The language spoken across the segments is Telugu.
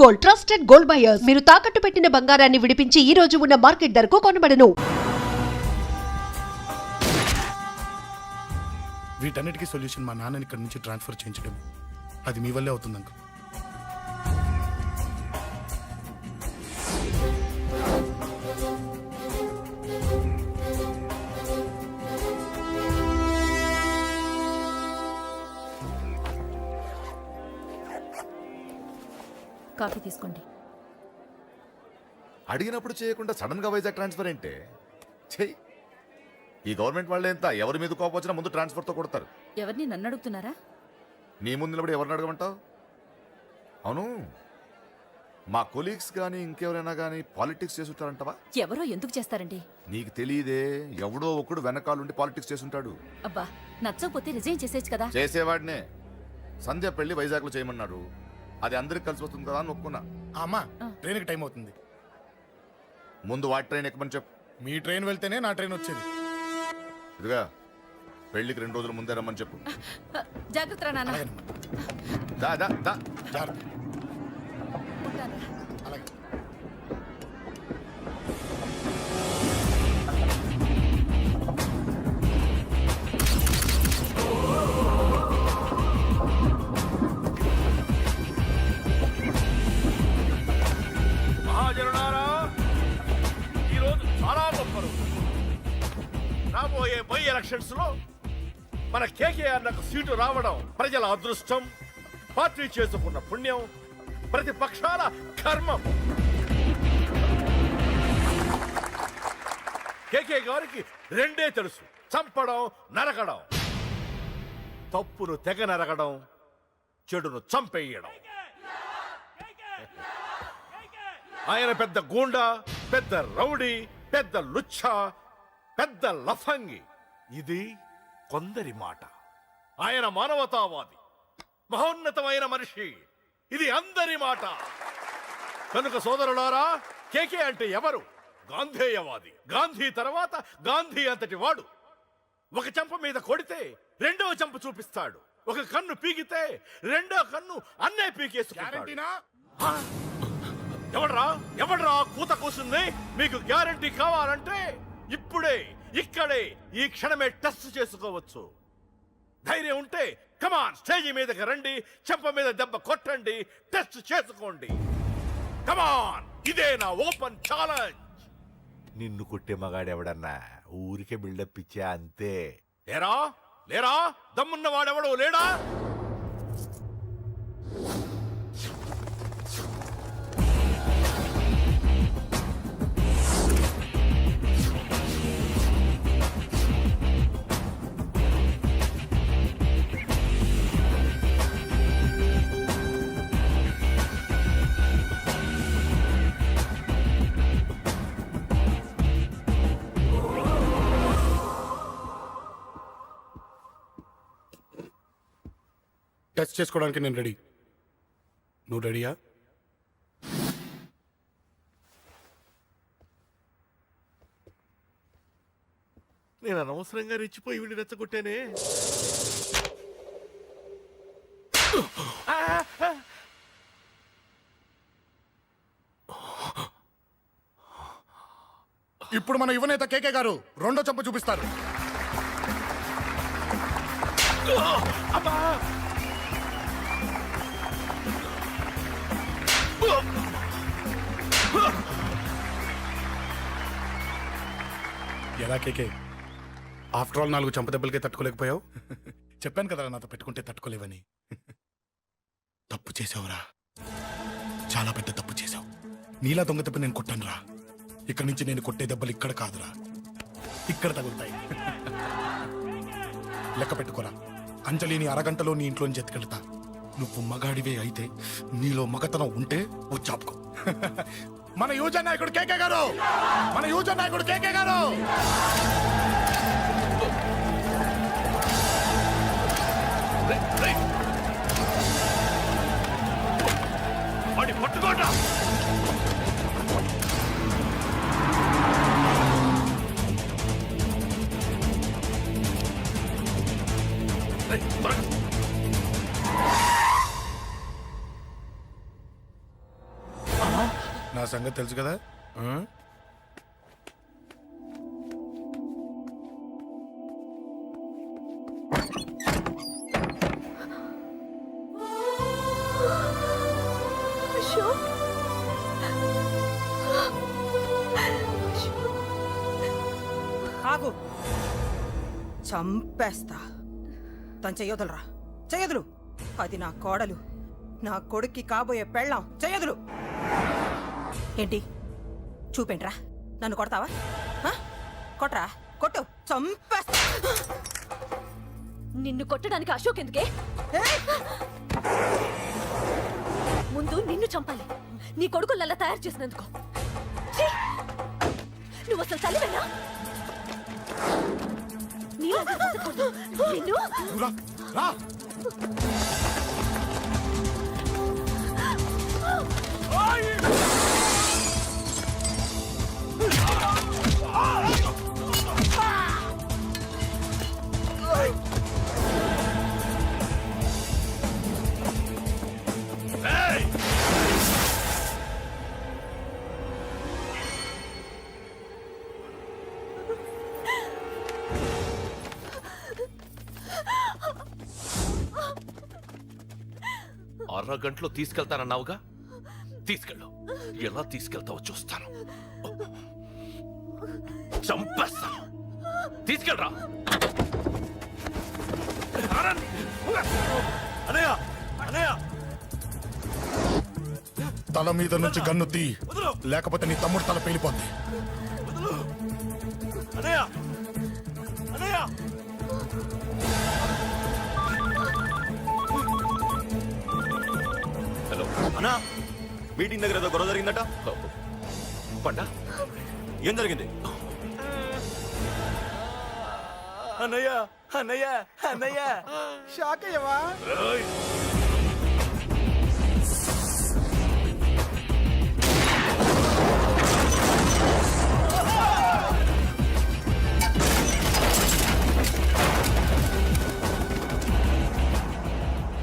Gold, trusted gold buyers. మీరు తాకట్టు పెట్టిన బంగారాన్ని విడిపించి ఈ రోజు ఉన్న మార్కెట్ ధరకు కొనబడను. వీటన్నిటికీ సొల్యూషన్ మా నాన్నని ఇక్కడి నుంచి ట్రాన్స్ఫర్ చేయించడం. అది మీ వల్లే అవుతుంది అంకుల్. కాఫీ తీసుకోండి. అడిగినప్పుడు చేయకుండా సడన్ గా వైజాగ్ ట్రాన్స్ఫర్ ఏంటే? చెయ్యి. ఈ గవర్నమెంట్ వాళ్ళే ఎంత ఎవరి మీద కోపం వచ్చినా ముందు ట్రాన్స్ఫర్తో కొడతారు. ఎవరిని నన్ను అడుగుతున్నారా? నీ ముందు నిలబడి ఎవరిని అడగమంటావు? అవును, మా కొలీగ్స్ కానీ ఇంకెవరైనా కానీ పాలిటిక్స్ చేస్తుంటారంటవా? ఎవరో ఎందుకు చేస్తారండి? నీకు తెలియదే, ఎవడో ఒకడు వెనకాలండి పాలిటిక్స్ చేస్తుంటాడు. అబ్బా, నచ్చకపోతే రిజైన్ చేసేచ్చు కదా. చేసేవాడినే. సంధ్య పెళ్లి వైజాగ్లో చేయమన్నాడు. అది అందరికి కలిసి వస్తుంది కదా అని ఒప్పుకున్నా. అమ్మా, ట్రైన్కి టైం అవుతుంది. ముందు వాటి ట్రైన్ ఎక్కమని చెప్పు. మీ ట్రైన్ వెళ్తేనే నా ట్రైన్ వచ్చేది. ఇదిగా పెళ్లికి 2 రోజుల ముందే రమ్మని చెప్పు. జాగ్రత్త నాన్న. దా దా దా. జాగ్రత్త. ఉంటాను. అలాగే. మహాజనులారా, ఈరోజు చాలా గొప్ప రోజు. రాబోయే బై ఎలక్షన్స్ లో మన కేకేఆర్ నాకు సీటు రావడం ప్రజల అదృష్టం, పార్టీ చేసుకున్న పుణ్యం, ప్రతిపక్షాల కర్మం. కేకే గారికి రెండే తెలుసు: చంపడం, నరకడం. తప్పును తెగ నరకడం, చెడును చంపేయడం. ఆయన పెద్ద గూండా, పెద్ద రౌడీ, పెద్ద లుచ్చ, పెద్ద లఫంగి. ఇది కొందరి మాట. ఆయన మానవతావాది, మహోన్నతమైన మనిషి. ఇది అందరి మాట. కనుక సోదరులారా, కేకే అంటే ఎవరు? గాంధేయవాది. గాంధీ తర్వాత గాంధీ అంతటి వాడు. ఒక చెంప మీద కొడితే రెండవ చెంప చూపిస్తాడు. ఒక కన్ను పీకితే రెండో కన్ను అన్నే పీకేసుకుంటాడు. ఎవడ్రా కూత కూసింది? మీకు గ్యారంటీ కావాలంటే ఇప్పుడే, ఇక్కడే, ఈ క్షణమే టెస్ట్ చేసుకోవచ్చు. ధైర్యం ఉంటే కమాన్, స్టేజి మీదకి రండి, చెంప మీద దెబ్బ కొట్టండి, టెస్ట్ చేసుకోండి. కమాన్, ఇదే నా ఓపెన్ ఛాలెంజ్. నిన్ను కొట్టే మగాడెవడన్నా ఊరికే బిల్డప్ ఇచ్చా అంతే. లేరా దమ్మున్న వాడెవడో లేడా? టెస్ట్ చేసుకోవడానికి నేను రెడీ. నువ్వు రెడీయా? నేను అనవసరంగా రెచ్చిపోయి వీడిని రెచ్చగొట్టానే. ఇప్పుడు మన యువనేత కేకే గారు రెండో చెంప చూపిస్తారు. ఎలా కేకే, ఆఫ్టర్ ఆల్ 4 చెంప దెబ్బలకే తట్టుకోలేకపోయావు? చెప్పాను కదా నాతో పెట్టుకుంటే తట్టుకోలేవని. తప్పు చేసావురా, చాలా పెద్ద తప్పు చేసావు. నీలా దొంగ దెబ్బ నేను కొట్టాను రా. ఇక్కడి నుంచి నేను కొట్టే దెబ్బలు ఇక్కడ కాదురా, ఇక్కడ తగులుతాయి. లెక్క పెట్టుకోరా. అంజలిని అరగంటలో నీ ఇంట్లోంచి ఎత్తుకెళ్తా. నువ్వు మగాడివే అయితే, నీలో మగతనం ఉంటే వచ్చాపుకో. మన యువజన నాయకుడు కేకే గారు, మన యువజన నాయకుడు కేకే గారు. పట్టుకోండి. నా సంగతి తెలుసు కదా ఆ? ఆగు చంపేస్తా తను చెయ్యొదలరా చెయ్యదులు అది నా కోడలు నా కొడుక్కి కాబోయే పెళ్ళాం చెయ్యదులు ఏంటి చూపేంట్రా నన్ను కొడతావా ఆ? కొట్రా కొట్టు చంపేస్తా నిన్ను కొట్టడానికి అశోక్ ఎందుకే ఏయ్! ముందు నిన్ను చంపాలి నీ కొడుకులల్లా తయారు చేసినందుకు ఛీ! నువ్వు అసలు తల్లివేనా నీలాగా బతకూడదు. నిన్ను నువ్వు రా, రా. అరగంటలో తీసుకెళ్తానన్నావుగా తీసుకెళ్ళు ఎలా తీసుకెళ్తావో చూస్తాను చంపేస్తాను తీసుకెళ్ళరా అనయ్య అనయ్య తల మీద నుంచి గన్ను తీ లేకపోతే నీ తమ్ముడు తల పేలిపోద్ది అనయ్య అనయ్య హలో అన్నా మీటింగ్ దగ్గర ఏదో గొడవ జరిగిందట పండా ఏం జరిగింది అన్నయ్య అన్నయ్య అన్నయ్య షాక్ అయ్యవా ఏయ్!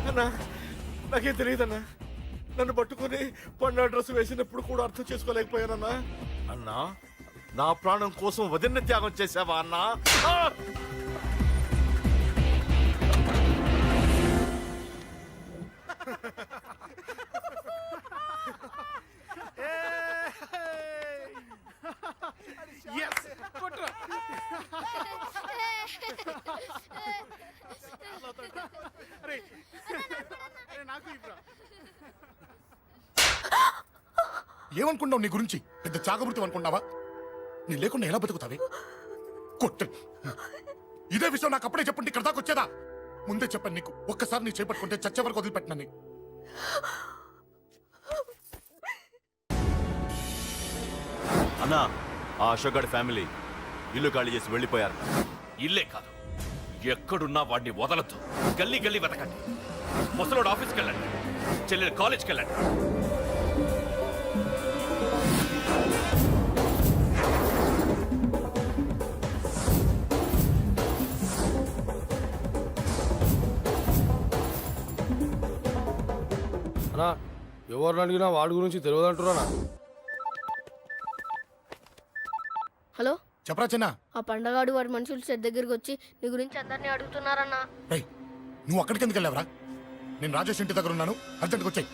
అన్నా నాకేం తెలియదన్నా నన్ను పట్టుకుని పండు డ్రెస్ వేసినప్పుడు కూడా అర్థం చేసుకోలేకపోయానన్నా అన్నా నా ప్రాణం కోసం వదిన త్యాగం చేసావా అన్నా ఆ! ఏమనుకున్నావు నీ గురించి పెద్ద చాగమృతి అనుకున్నావా నీ లేకుండా ఎలా బతుకుతావే కొట్టు ఇదే విషయం నాకు అప్పుడే చెప్పండి ఇక్కడ దాకా వచ్చేదా ముందే చెప్పాను నీకు ఒక్కసారి నీ చేపట్టుకుంటే చచ్చే వరకు వదిలిపెట్టినా నీకు అన్నా ఆ అశోక్ గారి ఫ్యామిలీ ఇల్లు ఖాళీ చేసి వెళ్ళిపోయారు ఇల్లే కాదు ఎక్కడున్నా వాడిని వదలొద్దు గల్లీ గల్లీ వెతకండి ముసలోడు ఆఫీస్కి వెళ్ళండి చెల్లెలు కాలేజ్కి వెళ్ళండి అన్నా ఎవరిని అడిగినా వాడి గురించి తెలియదు అంటున్నా. హలో చెప్పరా చిన్న ఆ పండగాడు వాడి మనుషులు సెట్ దగ్గరికి వచ్చి నీ గురించి అందరినీ అడుగుతున్నారన్నా. రేయ్ నువ్వు అక్కడికి ఎందుకు వెళ్ళావరా నేను రాజేష్ ఇంటి దగ్గర ఉన్నాను అర్జెంట్గా వచ్చాయి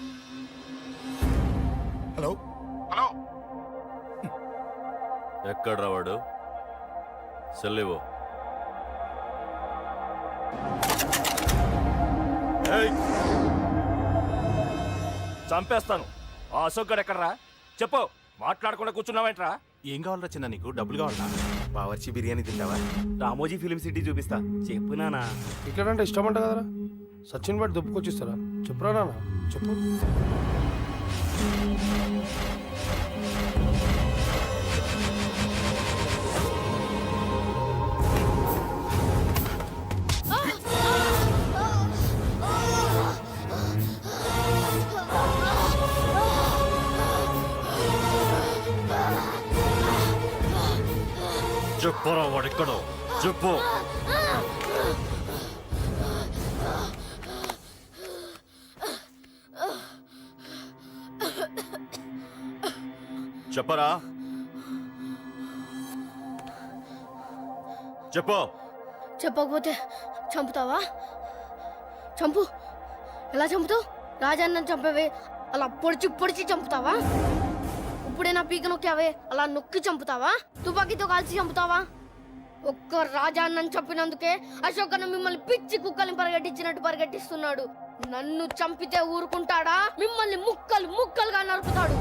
హలో హలో ఎక్కడ్రా వాడు సెల్లివో చంపేస్తాను. ఆ అశోక్ గడు ఎక్కడరా చెప్పు, మాట్లాడకుండా కూర్చున్నావేంట్రా? ఏం కావాలరా చిన్న నీకు డబ్బులు కావాలా బావర్చి బిర్యానీ తింటావా రామోజీ ఫిలిం సిటీ చూపిస్తా. చెప్పు నానా. క్రికెట్ అంటే ఇష్టం అంట కదరా సచిన్ బట్టి దుప్పుకొచ్చిస్తారా చెప్పురా నాన్న చెప్పు. చెప్పురా వాడెక్కడో చెప్పు. చెప్పరా చెప్పు. చెప్పకపోతే చంపుతావా? చంపు. ఎలా చంపుతావు? రాజాన్న చంపవే అలా పొడిచి పొడిచి చంపుతావా? ఇప్పుడే నా పీక నొక్కావే అలా నొక్కి చంపుతావా? తుపాకీతో కాల్చి చంపుతావా? ఒక్క రాజాన్నని చంపినందుకే అశోక్ అన్న మిమ్మల్ని పిచ్చి కుక్కల్ని పరిగెట్టించినట్టు పరిగెట్టిస్తున్నాడు. నన్ను చంపితే ఊరుకుంటాడా? మిమ్మల్ని ముక్కలు ముక్కలుగా నరుకుతాడు.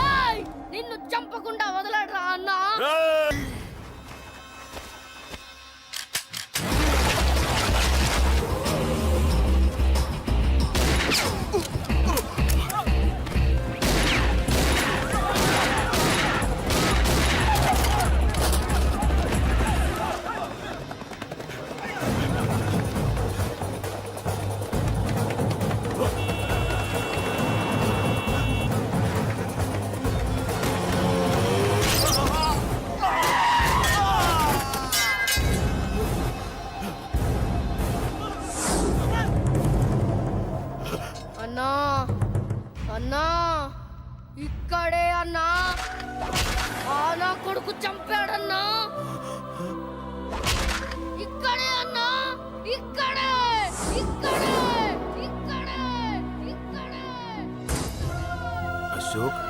ఏయ్! నిన్ను చంపకుండా వదలడరా అన్నా. అన్నా అన్నా ఇక్కడే అన్నా. నా కొడుకు చంపాడన్నా. ఇక్కడే అన్నా. ఇక్కడే ఇక్కడే ఇక్కడే ఇక్కడే. అశోక్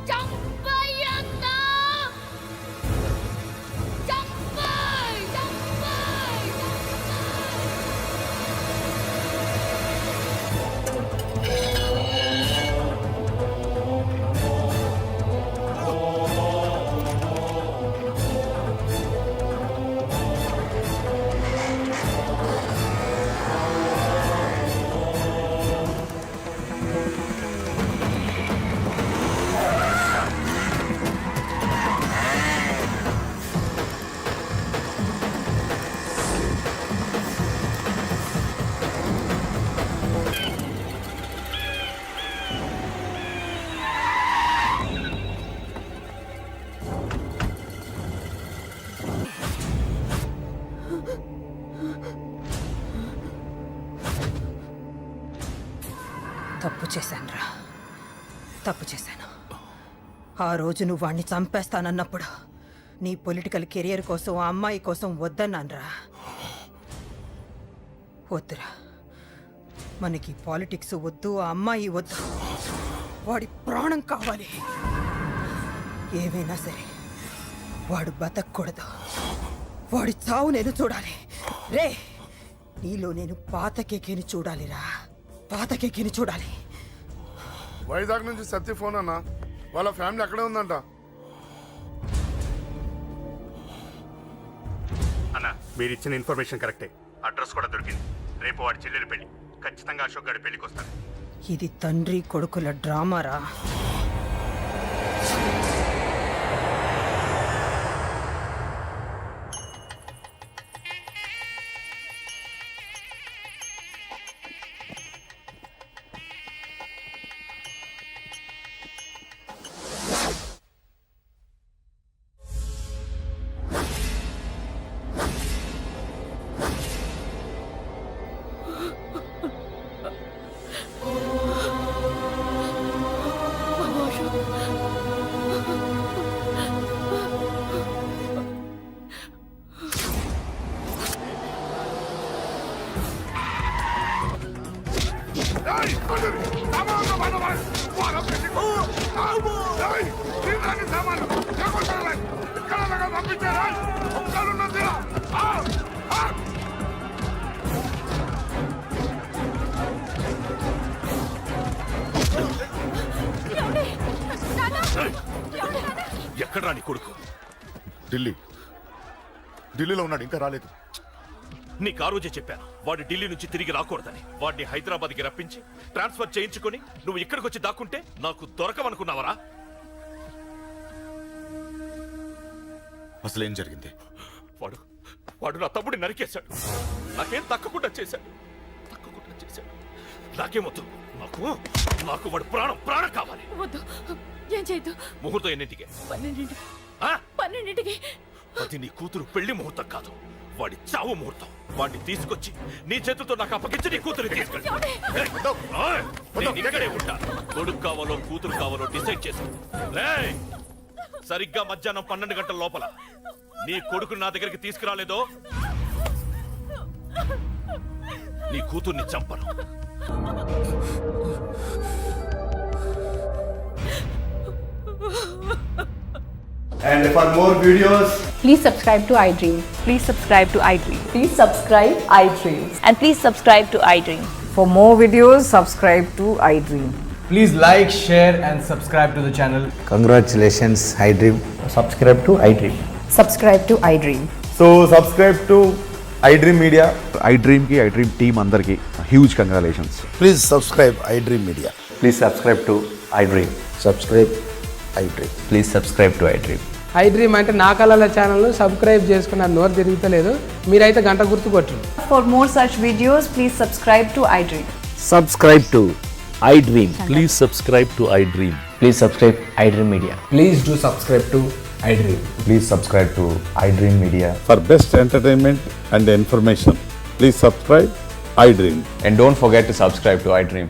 చంపయ్యన్నా. చంపయ్ చంపయ్ తప్పు చేశానురా, తప్పు చేశాను. ఆ రోజు నువ్వు వాణ్ణి చంపేస్తానన్నప్పుడు నీ పొలిటికల్ కెరియర్ కోసం ఆ అమ్మాయి కోసం వద్దన్నానురా. వద్దురా, మనకి పాలిటిక్స్ వద్దు, ఆ అమ్మాయి వద్దు. వాడి ప్రాణం కావాలి. ఏమైనా సరే వాడు బతకూడదు. వాడి చావు నేను చూడాలి. రే, నీలో నేను పాత కేకేని చూడాలిరా, పాత కేకేని చూడాలి. వైజాగ్ నుంచి సత్య ఫోన్ అన్న, వాళ్ళ ఫ్యామిలీ అక్కడే ఉందంట. అన్న, మీరు ఇచ్చిన ఇన్ఫర్మేషన్ కరెక్టే. అడ్రస్ కూడా దొరికింది. రేపు వాడి చెల్లెలి పెళ్లి. ఖచ్చితంగా అశోక్ గారి పెళ్లికి వస్తాను. ఇది తండ్రి కొడుకుల డ్రామారా. ఎక్కడ్రా నీ కొడుకు? ఢిల్లీలో ఉన్నాడు, ఇంకా రాలేదు. నీకు ఆ రోజే చెప్పాను వాడు ఢిల్లీ నుంచి తిరిగి రాకూడదని. వాడిని హైదరాబాద్కి రప్పించి ట్రాన్స్ఫర్ చేయించుకొని నువ్వు ఇక్కడికి వచ్చి దాక్కుంటే నాకు దొరకవనుకున్నావరా? అసలేం జరిగింది? వాడు నా తమ్ముడిని నరికేశాడు. నాకేం తక్కకుండా చేశాడు. తక్కువ చేశాడు. నాకేమొద్దు, నాకు నాకు వాడు ప్రాణం కావాలి. వద్దు, ఏం చేయొద్దు. ముహూర్తం ఎన్నింటికి? 12ంటికి. ఆ? 12ంటికి. అది నీ కూతురు పెళ్లి ముహూర్తం కాదు, వాడి చావు ముహూర్తం. వాడిని తీసుకొచ్చి నీ చేతులతో నాకు అప్పగించి నీ కూతురు తీసుకెళ్ళి. నేను ఇక్కడే ఉంటా. కొడుకు కావాలో కూతురు కావాలో డిసైడ్ చేశాను. రేయ్, సరిగ్గా మధ్యాహ్నం 12 గంటల లోపల నీ కొడుకు నా దగ్గరికి తీసుకురాలేదో నీ కూతుర్ని చంపను. And for more videos, Please subscribe to iDream. Please subscribe to iDream. Please subscribe iDream. And please subscribe to iDream. For more videos, subscribe to iDream. Please like, share and subscribe to the channel. congratulations, iDream. Subscribe to iDream. Subscribe to iDream. So subscribe to iDream Media. iDream ki iDream team andarki huge congratulations. Please subscribe iDream Media. Please subscribe to iDream. Subscribe iDream. Please subscribe to iDream. iDream అంటే నా కళల ఛానల్ సబ్స్క్రైబ్ చేసుకున్న నోరు తిరుగుతలేదు. మీరైతే గంట గుర్తు కొట్టండి. For more such videos, please subscribe to iDream. Subscribe to iDream. Please subscribe to iDream. Please subscribe iDream Media. Please do subscribe to iDream. Please subscribe to iDream Media. For best entertainment and information, please subscribe iDream. And don't forget to subscribe to iDream.